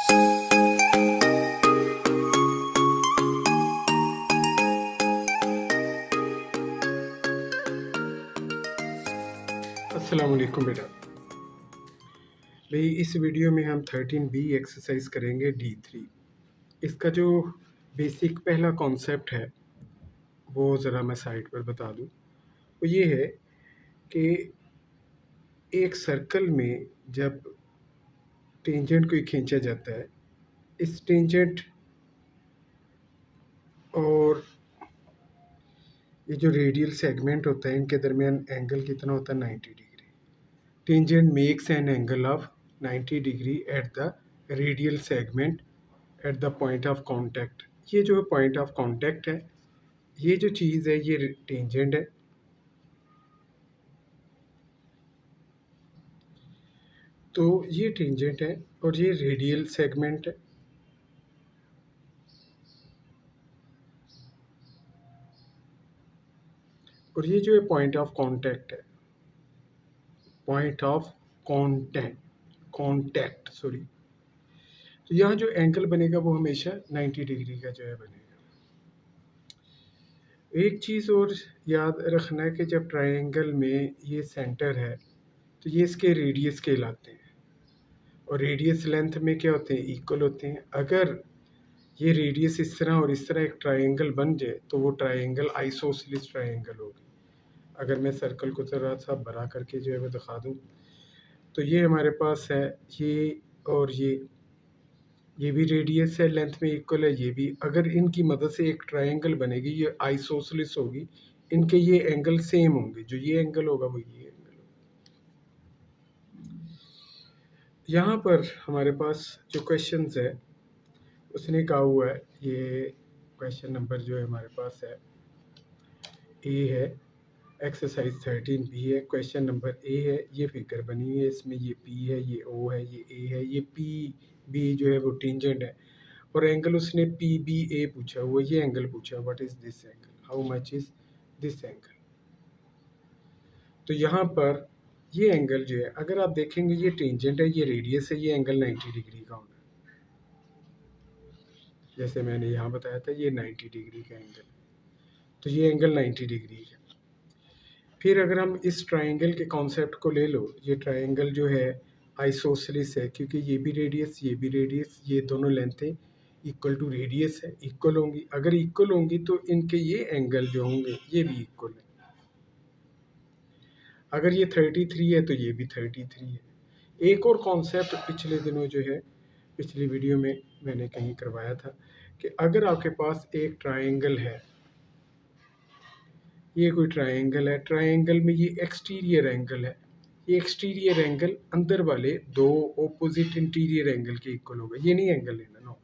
अस्सलाम वालेकुम बेटा। भाई इस वीडियो में हम 13B एक्सरसाइज करेंगे D3। इसका जो बेसिक पहला कॉन्सेप्ट है वो ज़रा मैं साइड पर बता दूं। वो ये है कि एक सर्कल में जब टेंजेंट को खींचा जाता है, इस टेंजेंट और ये जो रेडियल सेगमेंट होता है इनके दरमियान एंगल कितना होता है, 90 degree. Tangent makes an angle of 90 degree at the radial segment at the point of contact. ये जो पॉइंट ऑफ कांटेक्ट है, ये जो चीज़ है ये टेंजेंट है। तो ये टेंजेंट है और ये रेडियल सेगमेंट है। और ये जो है पॉइंट ऑफ कांटेक्ट है, पॉइंट ऑफ कांटेक्ट सॉरी। तो यहाँ जो एंगल बनेगा वो हमेशा 90 डिग्री का जो है बनेगा। एक चीज़ और याद रखना है कि जब ट्रायंगल में ये सेंटर है तो ये इसके रेडियस कहलाते हैं, और रेडियस लेंथ में क्या होते हैं, इक्वल होते हैं। अगर ये रेडियस इस तरह और इस तरह एक ट्रायंगल बन जाए तो वो ट्रायंगल आइसोसेलेस ट्रायंगल होगी। अगर मैं सर्कल को ज़रा सा बड़ा करके जो है वो दिखा दूँ तो ये हमारे पास है ये, और ये भी रेडियस है, लेंथ में इक्वल है ये भी। अगर इनकी मदद से एक ट्रायंगल बनेगी, ये आइसोसेलेस होगी, इनके ये एंगल सेम होंगे। जो ये एंगल होगा वो ये एंगल होगा। यहाँ पर हमारे पास जो क्वेश्चंस है उसने कहा हुआ है, ये क्वेश्चन नंबर जो है हमारे पास है ए है, एक्सरसाइज 13B है। क्वेश्चन नंबर ए है, ये फिगर बनी हुई है, इसमें ये पी है, ये ओ है, ये ए है, ये पी बी जो है वो टेंजेंट है, और एंगल उसने पी बी ए पूछा हुआ, ये एंगल पूछा, what is this angle, how much is this angle. तो यहाँ पर ये एंगल जो है अगर आप देखेंगे ये टेंजेंट है, ये रेडियस है, ये एंगल 90 डिग्री का होना है। जैसे मैंने यहाँ बताया था ये 90 डिग्री का एंगल, तो ये एंगल 90 डिग्री है। फिर अगर हम इस ट्रायंगल के कॉन्सेप्ट को ले लो, ये ट्रायंगल जो है आइसोसेलेस है, क्योंकि ये भी रेडियस ये भी रेडियस, ये दोनों लेंथें इक्वल टू रेडियस है, इक्वल होंगी। अगर इक्वल होंगी तो इनके ये एंगल जो होंगे ये भी इक्वल है। अगर ये 33 है तो ये भी 33 है। एक और कॉन्सेप्ट पिछले दिनों जो है, पिछली वीडियो में मैंने कहीं करवाया था कि अगर आपके पास एक ट्रायंगल है, ये कोई ट्रायंगल है, ट्रायंगल में ये एक्सटीरियर एंगल है, ये एक्सटीरियर एंगल अंदर वाले दो ऑपोजिट इंटीरियर एंगल के इक्वल होगा। ये नहीं एंगल लेना, नो,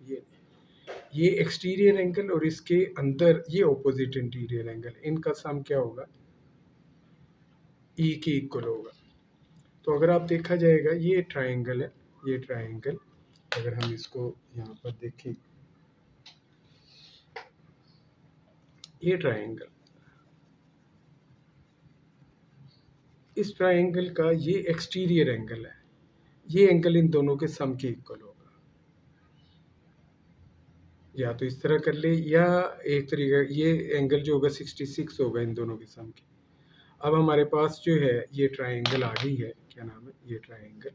ये एक्सटीरियर एंगल और इसके अंदर ये ऑपोजिट इंटीरियर एंगल, इनका सम क्या होगा, ई के इक्वल होगा। तो अगर आप देखा जाएगा ये ट्रायंगल है, ये ट्रायंगल अगर हम इसको यहाँ पर देखें, ये ट्रायंगल, इस ट्रायंगल का ये एक्सटीरियर एंगल है, ये एंगल इन दोनों के सम के इक्वल होगा। या तो इस तरह कर ले, या एक तरीका ये एंगल जो होगा 66 होगा इन दोनों के सम के। अब हमारे पास जो है ये ट्रायंगल आ गई है, क्या नाम है, ये ट्रायंगल।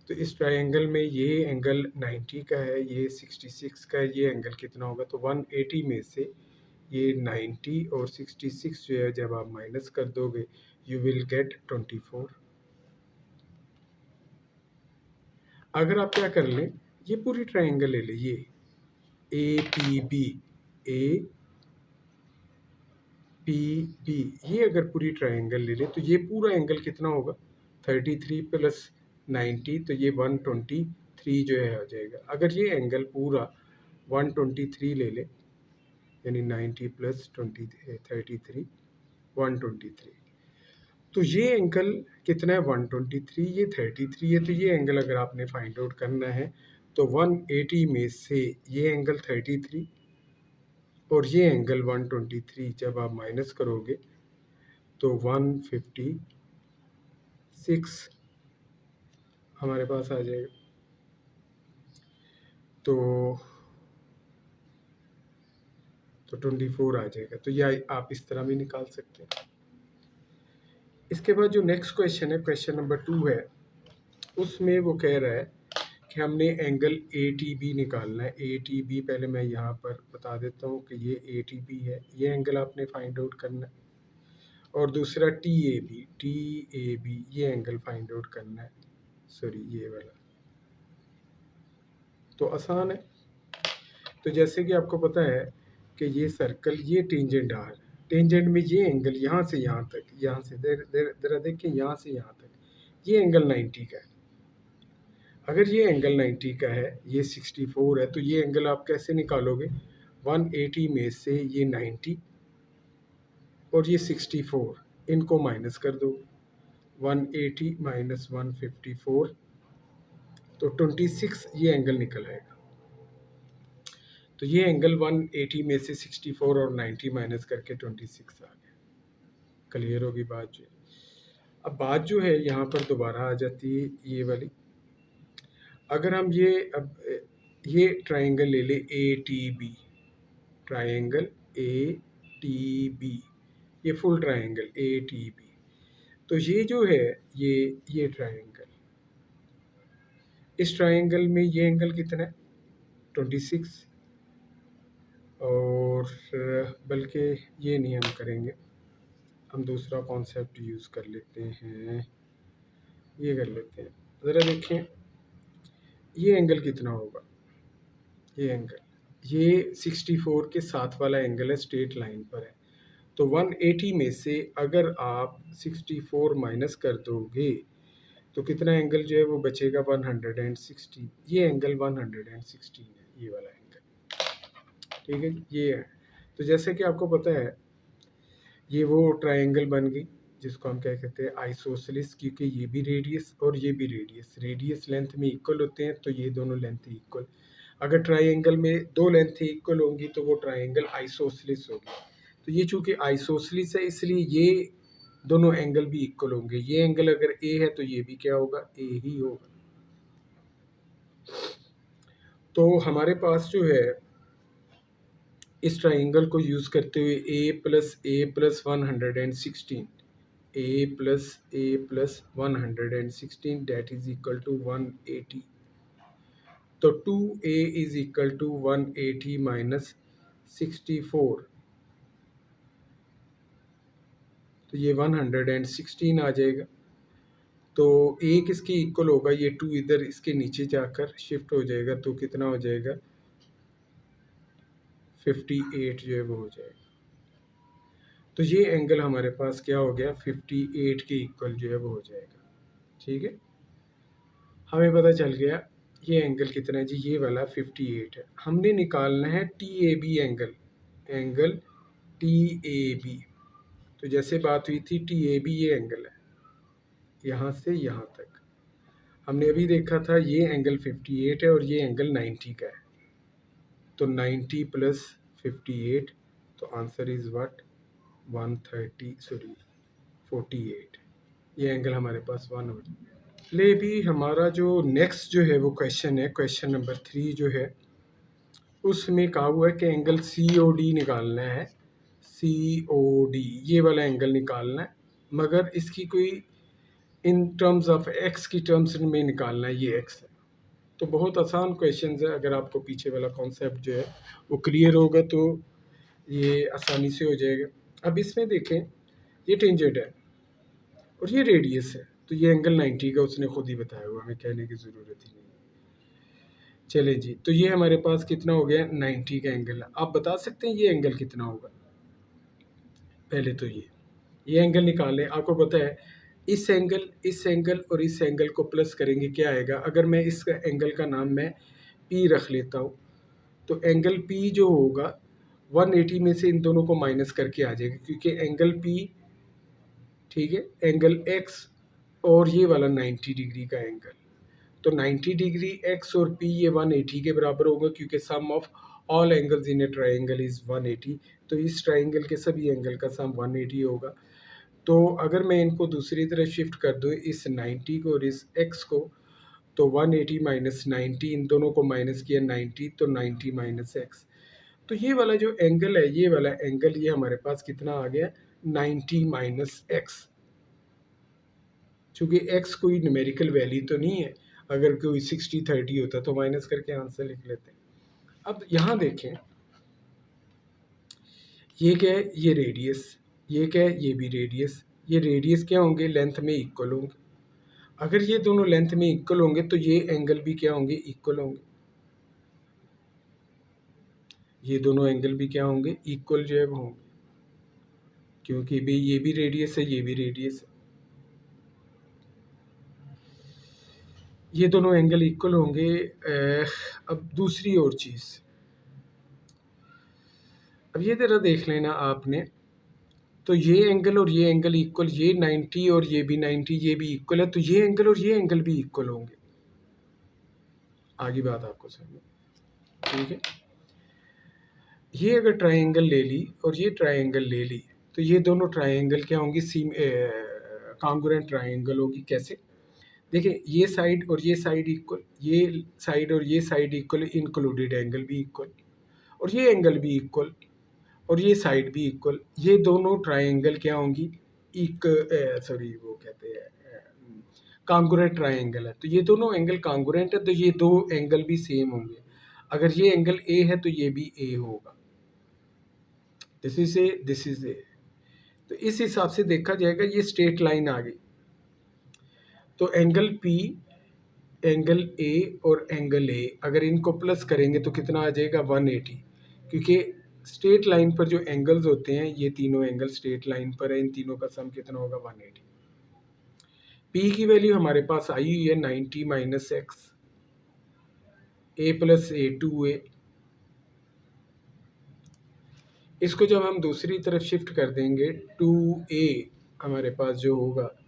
तो इस ट्रायंगल में ये एंगल 90 का है, ये 66 का है, ये एंगल कितना होगा, तो 180 में से ये 90 और 66 जो है जब आप माइनस कर दोगे यू विल गेट 24। अगर आप क्या कर लें, ये पूरी ट्रायंगल ले लें, ये A P B, A P B, ये अगर पूरी ट्रायंगल ले ले तो ये पूरा एंगल कितना होगा, 33 प्लस 90, तो ये 123 जो है आ जाएगा। अगर ये एंगल पूरा 123 ले ले, यानी 90 प्लस 33 123, तो ये एंगल कितना है, 123, ये 33 है। तो ये एंगल अगर आपने फाइंड आउट करना है तो 180 में से ये एंगल 33 और ये एंगल 123 जब आप माइनस करोगे तो 156 हमारे पास आ जाएगा। तो 24 आ जाएगा। तो यह आप इस तरह भी निकाल सकते हैं। इसके बाद जो नेक्स्ट क्वेश्चन है, क्वेश्चन नंबर 2 है, उसमें वो कह रहा है कि हमने एंगल ए टी बी निकालना है। ए टी बी पहले मैं यहाँ पर बता देता हूँ कि ये ए टी बी है, ये एंगल आपने फाइंड आउट करना है। और दूसरा टी ए बी ये एंगल फाइंड आउट करना है, सॉरी ये वाला। तो आसान है। तो जैसे कि आपको पता है कि ये सर्कल, ये टेंजेंट आर, टेंजेंट में ये एंगल यहाँ से यहाँ तक, यहाँ से जरा देखिए, यहाँ से यहाँ तक ये एंगल 90 का है। अगर ये एंगल 90 का है, ये 64 है, तो ये एंगल आप कैसे निकालोगे? 180 में से ये 90 और ये 64, इनको माइनस कर दो। 180 माइनस 154, तो 26 ये एंगल निकल आएगा। तो ये एंगल 180 में से 64 और 90 माइनस करके 26 आ गया। क्लियर होगी बात जो। अब बात जो है यहाँ पर दोबारा आ जाती है ये वाली। अगर हम ये ट्राइंगल ले ले A T B, triangle A T B, ये full triangle A T B, तो ये जो है ये ट्राइंगल, इस ट्राइंगल में ये एंगल कितना है? 26। और बल्कि ये नहीं हम करेंगे, हम दूसरा कॉन्सेप्ट यूज़ कर लेते हैं, ये कर लेते हैं। ज़रा देखें ये एंगल कितना होगा। ये एंगल, ये 64 के साथ वाला एंगल है, स्ट्रेट लाइन पर है। तो 180 में से अगर आप 64 माइनस कर दोगे तो कितना एंगल जो है वो बचेगा? 116। ये एंगल 116 है, ये वाला एंगल, ठीक है, ये है। तो जैसे कि आपको पता है ये वो ट्रायंगल बन गई जिसको हम क्या कहते हैं? आइसोसेलिस, क्योंकि ये भी रेडियस और ये भी रेडियस, रेडियस लेंथ में इक्वल होते हैं, तो ये दोनों लेंथ इक्वल। अगर ट्रायंगल में दो लेंथ इक्वल होंगी तो वो ट्रायंगल आइसोसेलिस होगी। तो ये चूंकि आइसोसेलिस है इसलिए ये दोनों एंगल भी इक्वल होंगे। ये एंगल अगर ए है तो ये भी क्या होगा? ए ही होगा। तो हमारे पास जो है इस ट्राइंगल को यूज़ करते हुए A plus 116, A plus 116 that is equal to 180। तो 2a is equal to 180 minus 64, तो ये 116 आ जाएगा। तो a किसके इक्वल होगा? ये 2 इधर इसके नीचे जाकर शिफ्ट हो जाएगा, तो कितना हो जाएगा? 58 जो है वो हो जाएगा। तो ये एंगल हमारे पास क्या हो गया? 58 के इक्वल जो है वो हो जाएगा। ठीक है, हमें पता चल गया ये एंगल कितना है जी, ये वाला 58 है। हमने निकालना है T A B angle, angle T A B. तो जैसे बात हुई थी टी ए बी ये एंगल है यहाँ से यहाँ तक। हमने अभी देखा था ये एंगल 58 है और ये एंगल 90 का है। तो 90 प्लस 58, तो आंसर इज व्हाट? 48। ये एंगल हमारे पास 1 हो जाए। ले भी हमारा जो नेक्स्ट जो है वो क्वेश्चन है, क्वेश्चन नंबर 3 जो है उसमें कहा हुआ है कि एंगल सी ओ डी निकालना है। सी ओ डी ये वाला एंगल निकालना है, मगर इसकी कोई इन टर्म्स ऑफ एक्स की टर्म्स में निकालना है, ये एक्स है। तो बहुत आसान क्वेश्चन है, अगर आपको पीछे वाला कॉन्सेप्ट जो है वो क्लियर होगा तो ये आसानी से हो जाएगा। अब इसमें देखें ये टेंजेंट है और ये रेडियस है, तो ये एंगल 90 का उसने खुद ही बताया हुआ, हमें कहने की ज़रूरत ही नहीं। चले जी, तो ये हमारे पास कितना हो गया? 90 का एंगल है। आप बता सकते हैं ये एंगल कितना होगा? पहले तो ये एंगल निकालें। आपको पता है इस एंगल और इस एंगल को प्लस करेंगे क्या आएगा? अगर मैं इस एंगल का नाम मैं पी रख लेता हूँ तो एंगल पी जो होगा 180 में से इन दोनों को माइनस करके आ जाएगा, क्योंकि एंगल पी, ठीक है, एंगल एक्स और ये वाला 90 डिग्री का एंगल, तो 90 डिग्री एक्स और पी ये 180 के बराबर होगा, क्योंकि sum of all angles in a triangle is 180। तो इस ट्राइंगल के सभी एंगल का सम 180 होगा। तो अगर मैं इनको दूसरी तरफ शिफ्ट कर दूँ, इस 90 को और इस x को, तो 180 माइनस 90, इन दोनों को माइनस किया 90, तो 90 माइनस एक्स। तो ये वाला जो एंगल है, ये वाला एंगल, ये हमारे पास कितना आ गया, 90 माइनस एक्स। चूँकि एक्स कोई न्यूमेरिकल वैल्यू तो नहीं है, अगर कोई 60-30 होता तो माइनस करके आंसर लिख लेते। अब यहाँ देखें, ये क्या है, ये रेडियस, ये क्या है, ये भी रेडियस। ये रेडियस क्या होंगे, लेंथ में इक्वल होंगे। अगर ये दोनों लेंथ में इक्वल होंगे तो ये एंगल भी क्या होंगे, इक्वल होंगे। ये दोनों एंगल भी क्या होंगे, इक्वल जो है वो होंगे, क्योंकि भी ये भी रेडियस है, ये भी रेडियस है। ये दोनों एंगल इक्वल होंगे। अब दूसरी और चीज़, अब ये ज़रा देख लेना आपने, तो ये एंगल और ये एंगल इक्वल, ये 90 और ये भी 90, ये भी इक्वल है, तो ये एंगल और ये एंगल भी इक्वल होंगे। आगे बात आपको समझ, ठीक है। ये अगर ट्रायंगल ले ली और ये ट्रायंगल ले ली, तो ये दोनों ट्रायंगल क्या होंगी, कॉन्ग्रुएंट ट्रायंगल होगी। कैसे, देखिए, ये साइड और ये साइड इक्वल, ये साइड और ये साइड इक्वल, इंक्लूडेड एंगल भी इक्वल, और ये एंगल भी इक्वल, और ये साइड भी इक्वल। ये दोनों ट्रायंगल क्या होंगी, सॉरी वो कहते हैं कॉन्ग्रुएंट ट्रायंगल है। तो ये दोनों एंगल कॉन्ग्रुएंट है, तो ये दो एंगल भी सेम होंगे। अगर ये एंगल ए है तो ये भी ए होगा। This is a, this is a. तो इस हिसाब से देखा जाएगा, ये स्ट्रेट लाइन आ गई। तो एंगल पी, एंगल ए और एंगल ए, अगर इनको प्लस करेंगे तो कितना आ जाएगा, 180। क्योंकि स्ट्रेट लाइन पर जो एंगल्स होते हैं, ये तीनों एंगल स्ट्रेट लाइन पर है, इन तीनों का सम कितना होगा, 180। पी की वैल्यू हमारे पास आई हुई है 90 माइनस एक्स, ए प्लस ए 2a। इसको जब हम दूसरी तरफ शिफ्ट कर देंगे, 2a हमारे पास जो होगा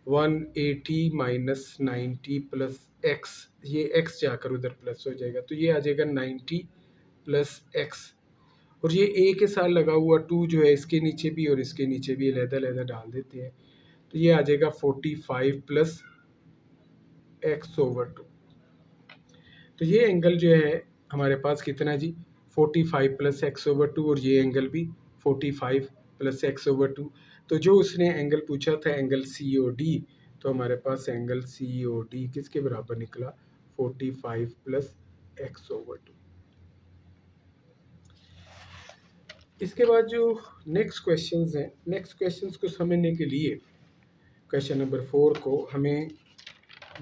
180 माइनस 90 प्लस एक्स, ये एक्स जाकर उधर प्लस हो जाएगा, तो ये आ जाएगा 90 प्लस एक्स। और ये ए के साथ लगा हुआ 2 जो है, इसके नीचे भी और इसके नीचे भी अलग-अलग डाल देते हैं, तो ये आ जाएगा 45 प्लस एक्स ओवर 2। तो ये एंगल जो है हमारे पास कितना जी, 45 प्लस एक्स ओवर 2, और ये एंगल भी 45 प्लस एक्स ओवर 2। तो जो उसने एंगल पूछा था, एंगल सी ओ डी, तो हमारे पास एंगल सी ओ डी किसके बराबर निकला, 45 प्लस एक्स ओवर 2। इसके बाद जो नेक्स्ट क्वेश्चंस हैं, नेक्स्ट क्वेश्चंस को समझने के लिए क्वेश्चन नंबर 4 को हमें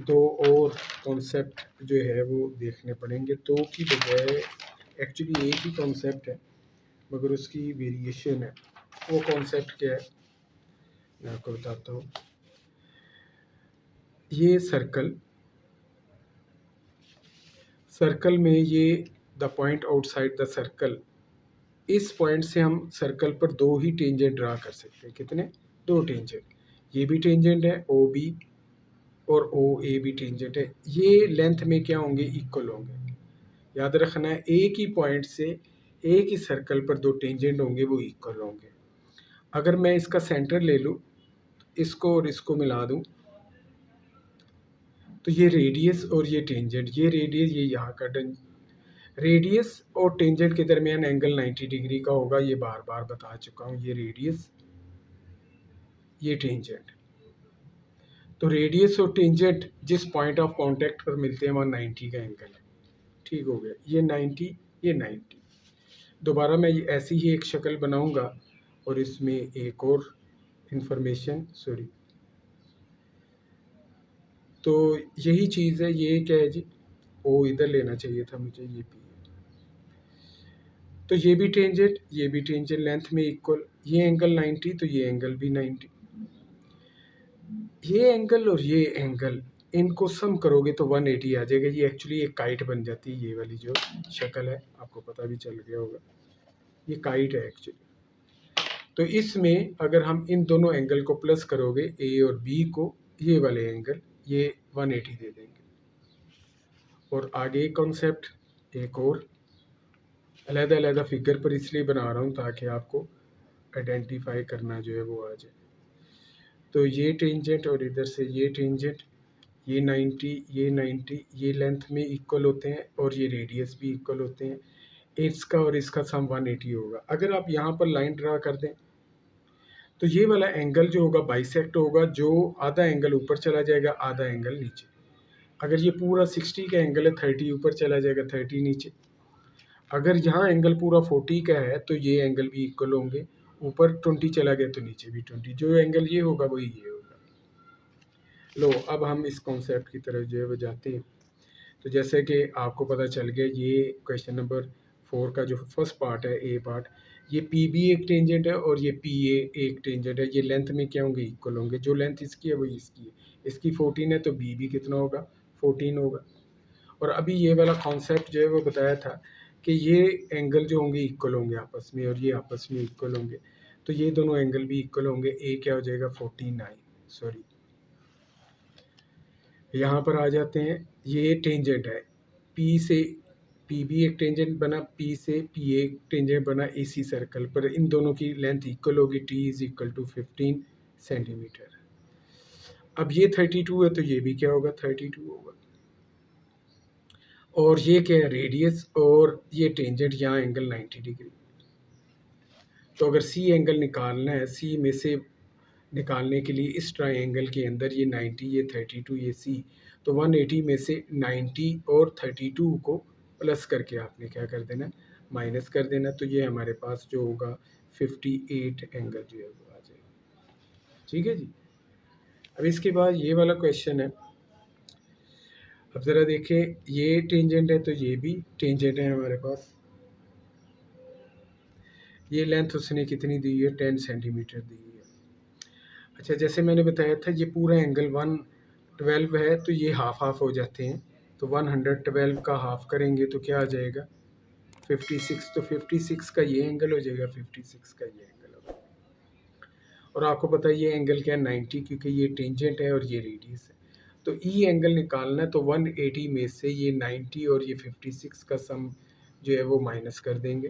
दो और कॉन्सेप्ट जो है वो देखने पड़ेंगे। दो की बजाय एक्चुअली एक ही कॉन्सेप्ट है, मगर उसकी वेरिएशन है। वो कॉन्सेप्ट क्या है, मैं आपको बताता हूँ। ये सर्कल में ये the point outside the circle, इस पॉइंट से हम सर्कल पर दो ही टेंजेंट ड्रा कर सकते हैं। कितने, दो टेंजेंट। ये भी टेंजेंट है ओ बी, और ओ ए भी टेंजेंट है। ये लेंथ में क्या होंगे, इक्वल होंगे। याद रखना है, एक ही पॉइंट से एक ही सर्कल पर दो टेंजेंट होंगे, वो इक्वल होंगे। अगर मैं इसका सेंटर ले लूँ, इसको और इसको मिला दूँ, तो ये रेडियस और ये टेंजेंट, ये रेडियस, ये यहाँ का रेडियस और टेंजेंट के दरमियान एंगल 90 डिग्री का होगा। ये बार बार बता चुका हूँ। ये रेडियस, ये टेंजेंट। तो रेडियस और टेंजेंट जिस पॉइंट ऑफ कांटेक्ट पर मिलते हैं, वहाँ 90 का एंगल है। ठीक हो गया, ये 90, ये 90। दोबारा मैं ऐसी ही एक शक्ल बनाऊंगा और इसमें एक और इंफॉर्मेशन, सॉरी, तो यही चीज़ है। ये क्या है जी, ओ इधर लेना चाहिए था मुझे, ये पी। तो ये भी टेंजेंट, ये भी टेंजेंट, लेंथ में इक्वल। ये एंगल 90, तो ये एंगल भी 90। ये एंगल और ये एंगल, इनको सम करोगे तो 180 आ जाएगा। ये एक्चुअली एक काइट बन जाती है। ये वाली जो शक्ल है, आपको पता भी चल गया होगा, ये काइट है एक्चुअली। तो इसमें अगर हम इन दोनों एंगल को प्लस करोगे, ए और बी को, ये वाले एंगल, ये 180 दे देंगे। और आगे कॉन्सेप्ट एक और अलग-अलग फिगर पर इसलिए बना रहा हूँ ताकि आपको आइडेंटिफाई करना जो है वो आ जाए। तो ये टेंजेंट और इधर से ये टेंजेंट, ये 90, ये 90, ये लेंथ में इक्वल होते हैं और ये रेडियस भी इक्वल होते हैं। इसका और इसका सम 180 होगा। अगर आप यहाँ पर लाइन ड्रा कर दें तो ये वाला एंगल जो होगा बाइसेक्ट होगा, जो आधा एंगल ऊपर चला जाएगा, आधा एंगल नीचे। अगर ये पूरा 60 का एंगल है, 30 ऊपर चला जाएगा, 30 नीचे। अगर यहाँ एंगल पूरा 40 का है तो ये एंगल भी इक्वल होंगे, ऊपर 20 चला गया तो नीचे भी 20। जो एंगल ये होगा वही ये होगा। लो अब हम इस कॉन्सेप्ट की तरफ जो है वो जाते हैं। तो जैसे कि आपको पता चल गया, ये क्वेश्चन नंबर 4 का जो फर्स्ट पार्ट है, ए पार्ट, ये पी बी एक टेंजेंट है और ये पी ए एक टेंजेंट है। ये लेंथ में क्या होंगे, इक्वल होंगे। जो लेंथ इसकी है वही इसकी है। इसकी 14 है तो बी भी कितना होगा, 14 होगा। और अभी ये वाला कॉन्सेप्ट जो है वो बताया था कि ये एंगल जो होंगे इक्वल होंगे आपस में, और ये आपस में इक्वल होंगे। तो ये दोनों एंगल भी इक्वल होंगे। ए क्या हो जाएगा 49, सॉरी यहाँ पर आ जाते हैं। ये टेंजेंट है, पी से पी भी एक टेंजेंट बना, पी से पी एक टेंजेंट बना इसी सर्कल पर। इन दोनों की लेंथ इक्वल होगी, T is equal to 15 centimetre. अब ये 32 है तो ये भी क्या होगा, 32 होगा। और ये क्या है, रेडियस, और ये टेंजेंट, यहाँ एंगल 90 डिग्री। तो अगर सी एंगल निकालना है, सी में से निकालने के लिए इस ट्राइंगल के अंदर ये 90, ये 32, ये सी, तो 180 में से 90 और 32 को प्लस करके आपने क्या कर देना, माइनस कर देना। तो ये हमारे पास जो होगा 58 एंगल जो है वो आ जाएगा। ठीक है जी। अब इसके बाद ये वाला क्वेश्चन है। अब ज़रा देखें, ये टेंजेंट है तो ये भी टेंजेंट है हमारे पास। ये लेंथ उसने कितनी दी है, 10 सेंटीमीटर दी है। अच्छा, जैसे मैंने बताया था ये पूरा एंगल 112 है तो ये हाफ हाफ हो जाते हैं। तो 112 का हाफ करेंगे तो क्या आ जाएगा, 56। तो 56 का ये एंगल हो जाएगा, 56 का ये एंगल हो जाएगा। और आपको पता है ये एंगल क्या है, 90, क्योंकि ये टेंजेंट है और ये रेडियस है। तो ई एंगल निकालना है तो 180 में से ये 90 और ये 56 का सम जो है वो माइनस कर देंगे।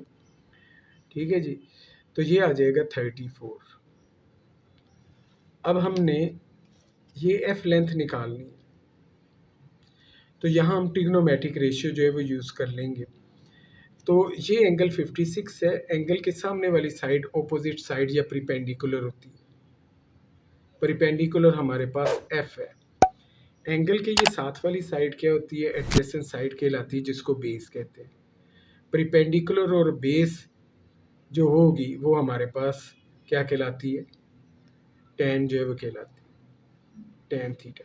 ठीक है जी। तो ये आ जाएगा 34। अब हमने ये एफ लेंथ निकालनी है तो यहाँ हम ट्रिग्नोमेट्रिक रेशियो जो है वो यूज़ कर लेंगे। तो ये एंगल 56 है। एंगल के सामने वाली साइड ऑपोजिट साइड या प्रीपेंडिकुलर होती है। प्रीपेंडिकुलर हमारे पास एफ है। एंगल के ये साथ वाली साइड क्या होती है, एडजेसेंट साइड कहलाती है, जिसको बेस कहते हैं। प्रीपेंडिकुलर और बेस जो होगी वो हमारे पास क्या कहलाती है, टैन जो है वो कहलाती है, टैन थीटा।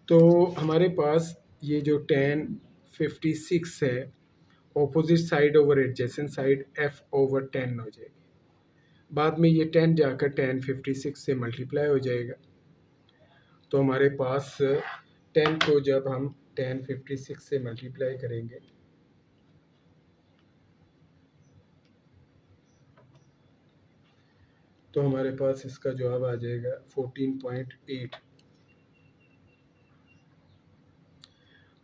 तो हमारे पास ये जो टैन 56 है, opposite side over adjacent side, F over 10 हो जाएगी। बाद में ये 10 जाकर टैन 56 से मल्टीप्लाई हो जाएगा। तो हमारे पास 10 को जब हम टैन 56 से मल्टीप्लाई करेंगे तो हमारे पास इसका जवाब आ जाएगा 14.8।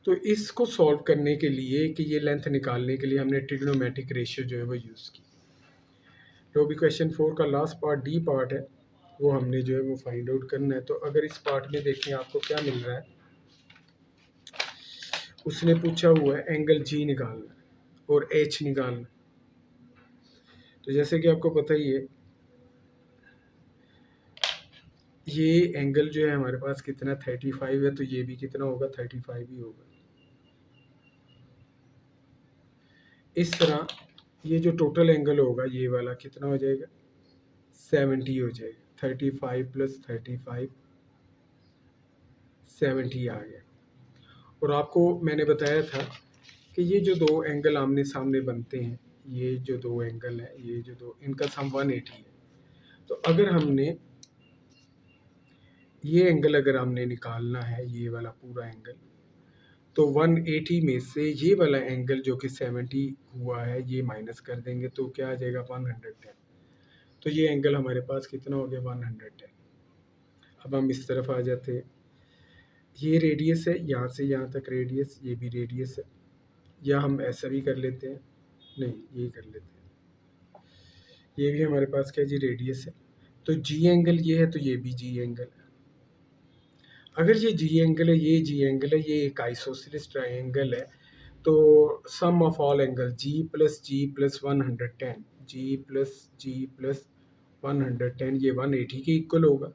तो इसको सॉल्व करने के लिए, कि ये लेंथ निकालने के लिए, हमने ट्रिग्नोमेट्रिक रेशियो जो है वो यूज़ की। तो भी क्वेश्चन 4 का लास्ट पार्ट, डी पार्ट है, वो हमने जो है वो फाइंड आउट करना है। तो अगर इस पार्ट में देखें आपको क्या मिल रहा है, उसने पूछा हुआ है एंगल जी निकालना और एच निकालना। तो जैसे कि आपको पता ही है, ये एंगल जो है हमारे पास कितना 35 है, तो ये भी कितना होगा, 35 ही होगा। इस तरह ये जो टोटल एंगल होगा ये वाला कितना हो जाएगा, 70 हो जाएगा। 35 + 35 70 आ गया। और आपको मैंने बताया था कि ये जो दो एंगल आमने सामने बनते हैं, ये जो दो एंगल है, ये जो दो, इनका सम 180 है। तो अगर हमने ये एंगल अगर हमने निकालना है, ये वाला पूरा एंगल, तो 180 में से ये वाला एंगल जो कि 70 हुआ है ये माइनस कर देंगे तो क्या आ जाएगा, 110। तो ये एंगल हमारे पास कितना हो गया, 110। अब हम इस तरफ आ जाते हैं। ये रेडियस है, यहाँ से यहाँ तक रेडियस, ये भी रेडियस है। या हम ऐसा भी कर लेते हैं, नहीं ये कर लेते हैं, ये भी हमारे पास क्या जी, रेडियस है। तो जी एंगल ये है तो ये भी जी एंगल है। अगर ये जी एंगल है, ये जी एंगल है, ये एक आइसोसेलेस ट्राइंगल है, तो sum of all angle G plus 110, G plus 110 ये 180 के इक्वल होगा।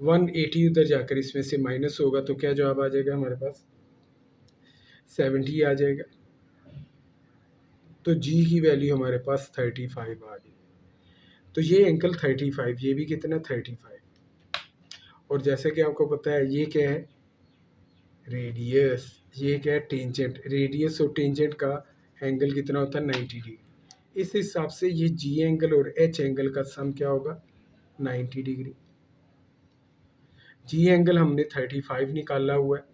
180 उधर जाकर इसमें से माइनस होगा तो क्या जवाब आ जाएगा हमारे पास? 70 आ जाएगा। तो जी की वैल्यू हमारे पास 35 आ गई। तो ये एंगल 35, ये भी कितना 35। और जैसे कि आपको पता है ये क्या है? रेडियस। ये क्या है? टेंजेंट। रेडियस और टेंजेंट का एंगल कितना होता है? 90 डिग्री। इस हिसाब से ये जी एंगल और एच एंगल का सम क्या होगा? 90 डिग्री। जी एंगल हमने 35 निकाला हुआ है,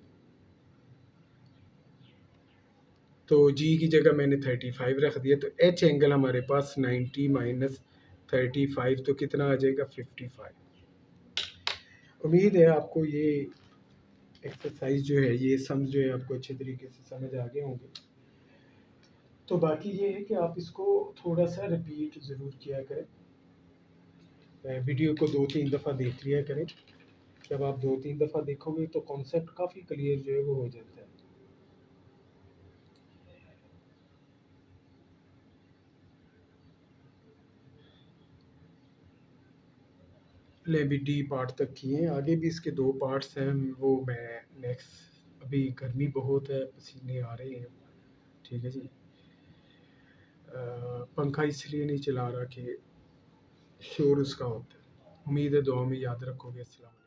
तो जी की जगह मैंने 35 रख दिया। तो एच एंगल हमारे पास 90 माइनस 35 तो कितना आ जाएगा? 55। उम्मीद है आपको ये एक्सरसाइज जो है, ये सम जो है आपको अच्छे तरीके से समझ आ गए होंगे। तो बाकी ये है कि आप इसको थोड़ा सा रिपीट ज़रूर किया करें, वीडियो को 2-3 दफ़ा देख लिया करें। जब आप 2-3 दफ़ा देखोगे तो कॉन्सेप्ट काफ़ी क्लियर जो है वो हो जाता है। ले डी पार्ट तक किए, आगे भी इसके 2 पार्ट्स हैं, वो मैं नेक्स्ट, अभी गर्मी बहुत है, पसीने आ रहे हैं। ठीक है जी। पंखा इसलिए नहीं चला रहा कि शोर उसका होता है। उम्मीद है दुआ में याद रखोगे। अस्सलाम।